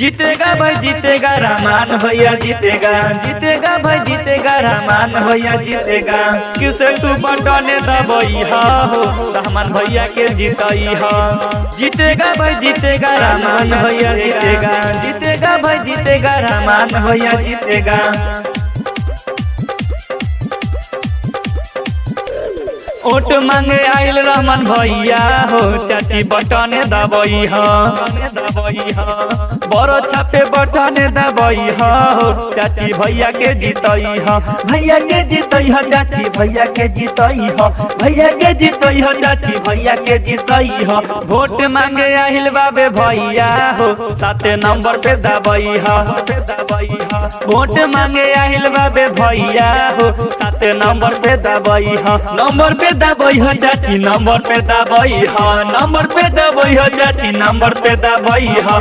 जीतेगा भाई जीतेगा रहमान भैया जीतेगा, जीतेगा भाई जीतेगा रहमान भैया जीतेगा। किसे तू बटने दबई हो रहमान भैया के जीतई हो। जीतेगा भाई जीतेगा रहमान भैया जीतेगा, जीतेगा भाई जीतेगा रहमान भैया जीतेगा। ओट मांगे आइल रहमान भैया हो, चाची बटने दबई हो, बड़ो छापे बटने दबई हो, चाची भैया के जीतई हो, भैया के जीतई हो, चाची भैया के जीतई हो, भैया के जीतई हो, चाची भैया के जीतई हो। वोट मांगे आइल बाबे भैया हो, 7 नंबर पे दबई हो, वोट मांगे आइल बाबे भैया हो, 7 नंबर पे दबई हो, नंबर पे दबई हो चाची नंबर पे दबई हो, नंबर पे दबई हो चाची नंबर पे दबई हो।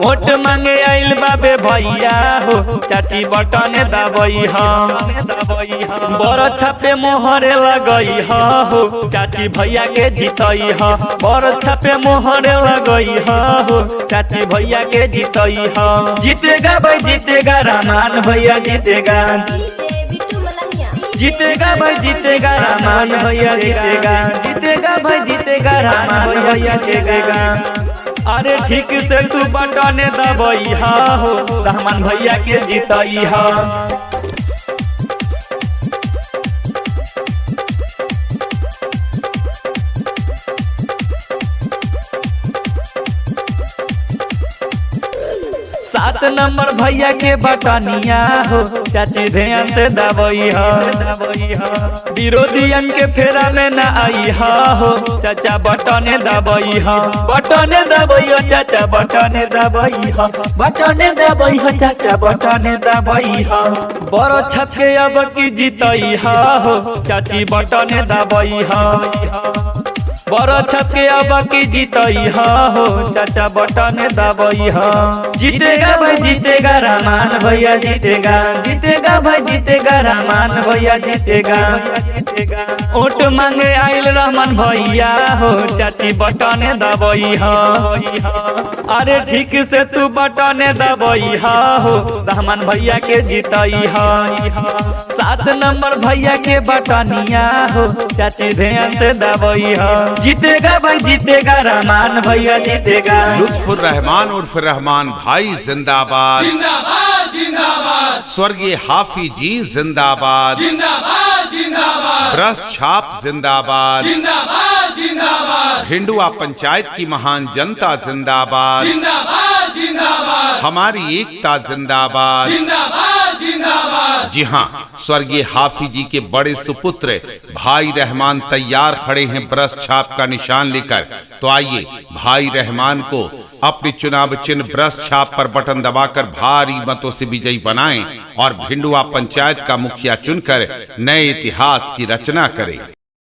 वोट मांगे आइल बाबे भैया हो, चाची बटने दबई हो, बड़ छापे मोहरे लगई हो, चाची भैया के जीतई हो, बड़ छापे मोहरे लगई हो, चाची भैया के जीतई हो। जीतेगा भाई जीतेगा रहमान भैया जीतेगा, जीतेगा भाई जीतेगा रहमान भैया जीतेगा, जीतेगा भाई जीतेगा रहमान भैया जीतेगा। अरे ठीक से तू बटने दबई हो रहमान भैया के जीतई हो। सात नंबर भैया के बटनिया हो, चाची ध्यान से दबई हो, विरोधियन के फेरा में न आई हो, चाचा बटने दबई हो, बटने दबई हो चाचा बटने दबई हो, बटने दबई हो चाचा बटने दबई हो। बड़ो छपके अब की जीतई हो, चाची बटने दबई हो, बड़ो छपके अब की जीतई हो, चाचा बटने दबई हो। जीतेगा भाई जीतेगा रहमान भैया जीतेगा, जीतेगा भाई जीतेगा रहमान भैया जीतेगा। वोट मांगे आइल रहमान भैया हो, चाची बटने दबई हो, अरे ठीक से तू बटने दबई हो रहमान भैया के जीतई हो। 7 नंबर भैया के बटनिया हो, चाची ध्यान से दबई हो। जीतेगा भाई जीतेगा रहमान भैया जीतेगा। लुत्फुर रहमान उर्फ रहमान भाई जिंदाबाद, जिंदाबाद जिंदाबाद। स्वर्गीय हाफिज जी जिंदाबाद, जिंदाबाद जिंदाबाद। ब्रश छाप जिंदाबाद, जिंदाबाद जिंदाबाद। भिंडुआ पंचायत की महान जनता जिंदाबाद, जिंदाबाद जिंदाबाद। हमारी एकता जिंदाबाद, जिंदाबाद जिंदाबाद। जी हाँ, स्वर्गीय हाफिज जी के बड़े सुपुत्र भाई रहमान तैयार खड़े हैं ब्रश छाप का निशान लेकर। तो आइए भाई रहमान को अपनी चुनाव चिन्ह ब्रश छाप पर बटन दबाकर भारी मतों से विजयी बनाएं और भिंडुआ पंचायत का मुखिया चुनकर नए इतिहास की रचना करें।